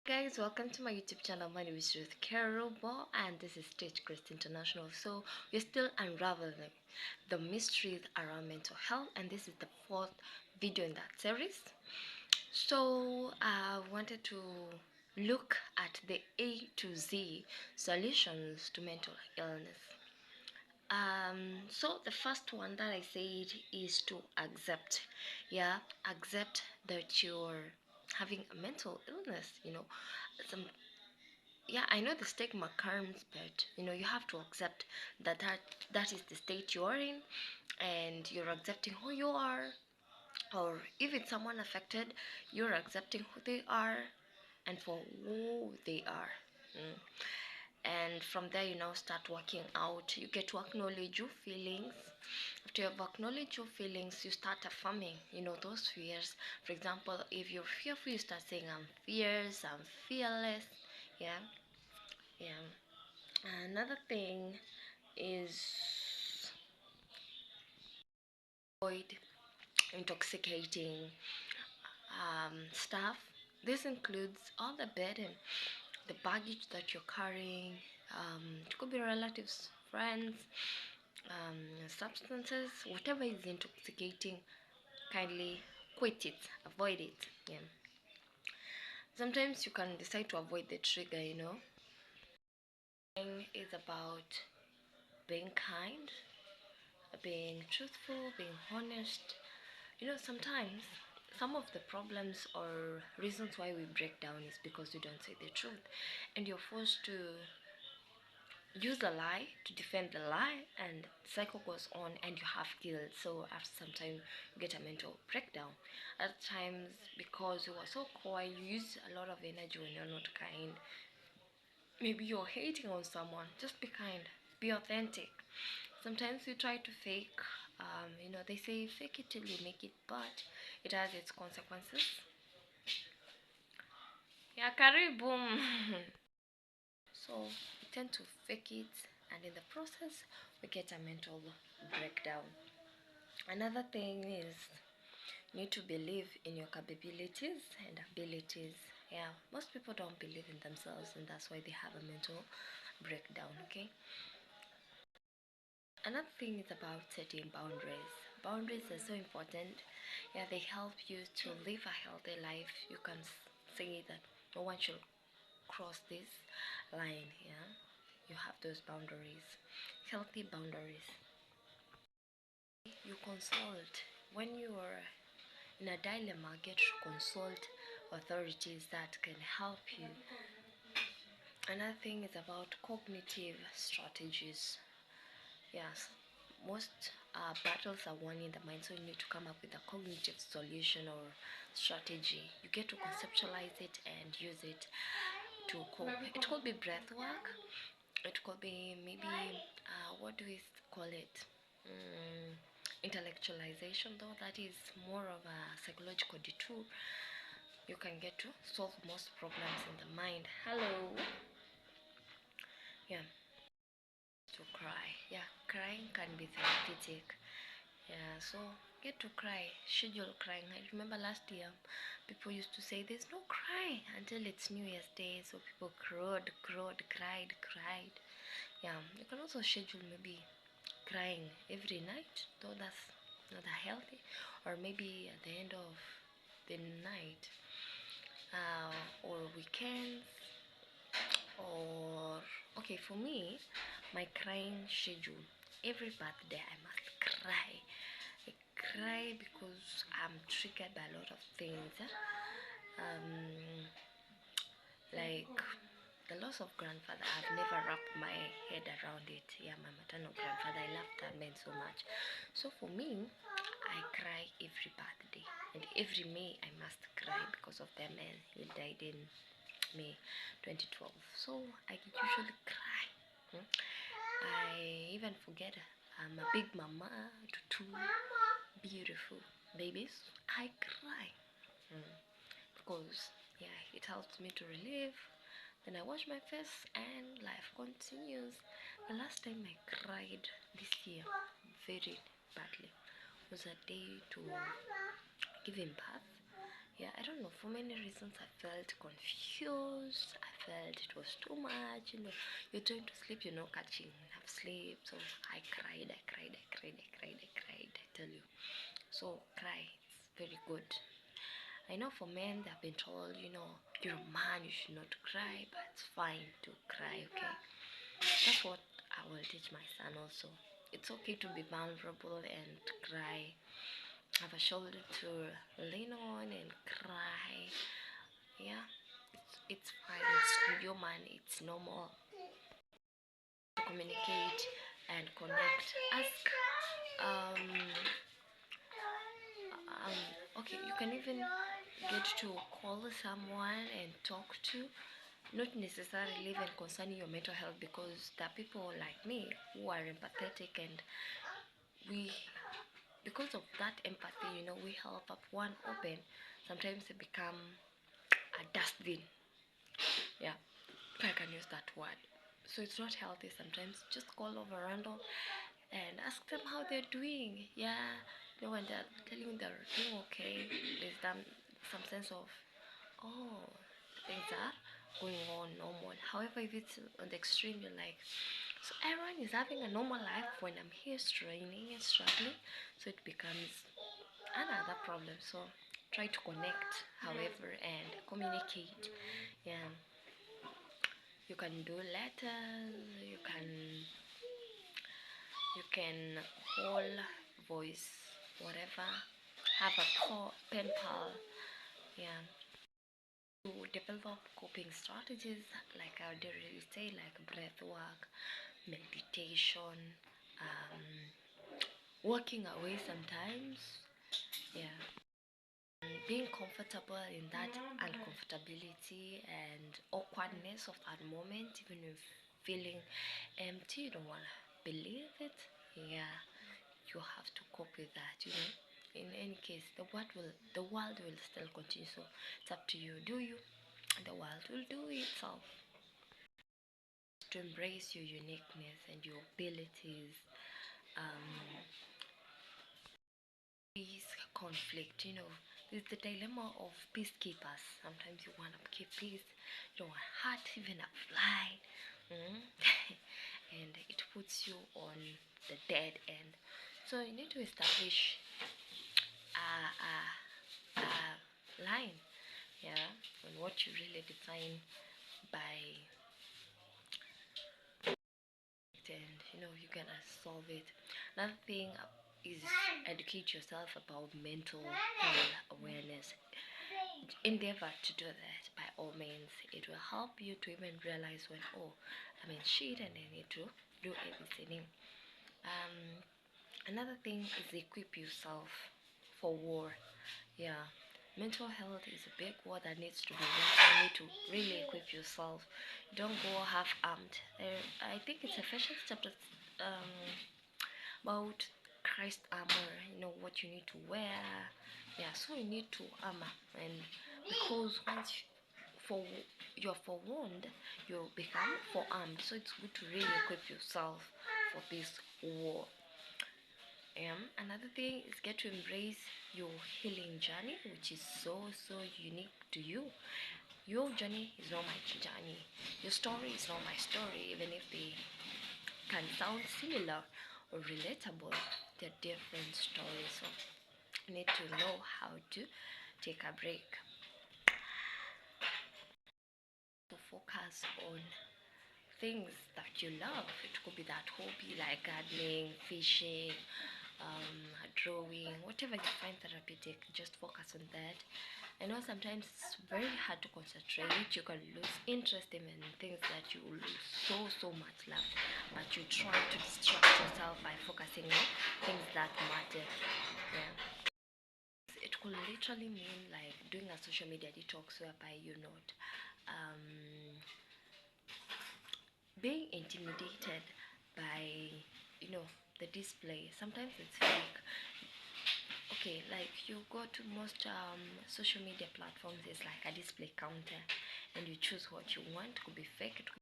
Guys, welcome to my YouTube channel. My name is Ruth Kerubo and this is Stage Crest International. So we're still unraveling the mysteries around mental health, and this is the fourth video in that series. So I wanted to look at the A to Z solutions to mental illness. So the first one that I said is to accept. Yeah, accept that you're having a mental illness. Some yeah, I know the stigma comes, but you have to accept that is the state you're in, and you're accepting who you are, or if it's someone affected, you're accepting who they are and for who they are. Mm. And from there, start working out. You get to acknowledge your feelings. After you've acknowledged your feelings, you start affirming, those fears. For example, if you're fearful, you start saying, I'm fierce, I'm fearless. Yeah, yeah. Another thing is avoid intoxicating stuff. This includes all the burden, the baggage that you're carrying. It could be relatives, friends, substances, whatever is intoxicating. Kindly quit it, avoid it. Yeah. Sometimes you can decide to avoid the trigger. Is about being kind, being truthful, being honest. Sometimes some of the problems or reasons why we break down is because we don't say the truth, and you're forced to use a lie to defend the lie, and the cycle goes on, and you have guilt. So after some time, you get a mental breakdown. At times, because you are so quiet, you use a lot of energy when you're not kind. Maybe you're hating on someone. Just be kind, be authentic. Sometimes you try to fake. They say fake it till you make it, but it has its consequences. Yeah, karibu. So we tend to fake it, and in the process, we get a mental breakdown. Another thing is you need to believe in your capabilities and abilities. Yeah, most people don't believe in themselves, and that's why they have a mental breakdown. Okay. Another thing is about setting boundaries. Boundaries are so important. Yeah, they help you to live a healthy life. You can say that no one should cross this line. Yeah, you have those boundaries, healthy boundaries. You consult when you are in a dilemma. Get to consult authorities that can help you. Another thing is about cognitive strategies. Yes, most battles are won in the mind, so you need to come up with a cognitive solution or strategy. You get to conceptualize it and use it to cope. It could be breath work, it could be maybe, what do we call it? Intellectualization, though that is more of a psychological detour. You can get to solve most problems in the mind. Hello. Yeah. To cry. Yeah, crying can be therapeutic. Yeah, so get to cry. Schedule crying. I remember last year, people used to say there's no cry until it's New Year's Day. So people cried. Yeah, you can also schedule maybe crying every night, though that's not that healthy, or maybe at the end of the night, or weekends, or okay, for me, my crying schedule. Every birthday, I must cry. I cry because I'm triggered by a lot of things. Um, like the loss of grandfather. I've never wrapped my head around it. Yeah, my maternal grandfather. I loved that man so much. So for me, I cry every birthday, and every May I must cry because of that man. He died in May 2012. So I usually cry. I even forget I'm a big mama to two beautiful babies. I cry because yeah, it helps me to relieve. Then I wash my face and life continues. The last time I cried this year very badly was a day to give him birth. Yeah, I don't know, for many reasons I felt confused. I felt it was too much. You're trying to sleep, you're not catching enough sleep. So I cried, I cried, I cried, I cried, I cried, I tell you. So cry, it's very good. I know for men they've been told, you're a man, you should not cry, but it's fine to cry, okay? That's what I will teach my son also. It's okay to be vulnerable and cry. Have a shoulder to lean on and cry. Yeah, it's fine. It's human. It's normal to communicate and connect. Ask. Um, okay, you can even get to call someone and talk to, not necessarily even concerning your mental health, because there are people like me who are empathetic, and we, because of that empathy, we help up one open. Sometimes they become a dustbin. Yeah, if I can use that word. So it's not healthy. Sometimes just call over random and ask them how they're doing. Yeah, when they're telling you they're doing okay, there's some sense of, oh, things are going on normal. However, if it's on the extreme, you're like, so everyone is having a normal life when I'm here straining and struggling, so it becomes another problem. So try to connect, however, and communicate. Yeah, you can do letters, you can call, voice, whatever, have a pen pal. Yeah, to develop coping strategies, like I already say, like breath work, meditation, um, walking away sometimes. Yeah, being comfortable in that uncomfortability and awkwardness of that moment, even if feeling empty, you don't want to believe it. Yeah, you have to cope with that. In any case, the world will still continue, so it's up to you. Do you, the world will do itself. To embrace your uniqueness and your abilities. um Peace, conflict, there's the dilemma of peacekeepers. Sometimes you want to keep peace, you don't want to hurt even a fly. mm? And it puts you on the dead end. So you need to establish a line, yeah, on what you really define by, and you can solve it. Another thing is educate yourself about mental health awareness. Endeavor to do that by all means. It will help you to even realize when, oh, I'm in shit and I need to do everything. um Another thing is equip yourself for war. Yeah, mental health is a big word that needs to be used. You need to really equip yourself. Don't go half armed. I think it's Ephesians chapter um about Christ armor, what you need to wear. Yeah, so you need to armor, and because once for you're forewarned, you become forearmed. So it's good to really equip yourself for this war. Another thing is get to embrace your healing journey, which is so unique to you. Your journey is not my journey. Your story is not my story, even if they can sound similar or relatable. They're different stories. So you need to know how to take a break, to focus on things that you love. It could be that hobby like gardening, fishing, drawing, whatever you find therapeutic. Just focus on that. I know sometimes it's very hard to concentrate. You can lose interest even in things that you so much love, but you try to distract yourself by focusing on things that matter. Yeah, it could literally mean like doing a social media detox, whereby you're not being intimidated by the display. Sometimes it's fake. Okay, like you go to most social media platforms, it's like a display counter, and you choose what you want. It could be fake, it could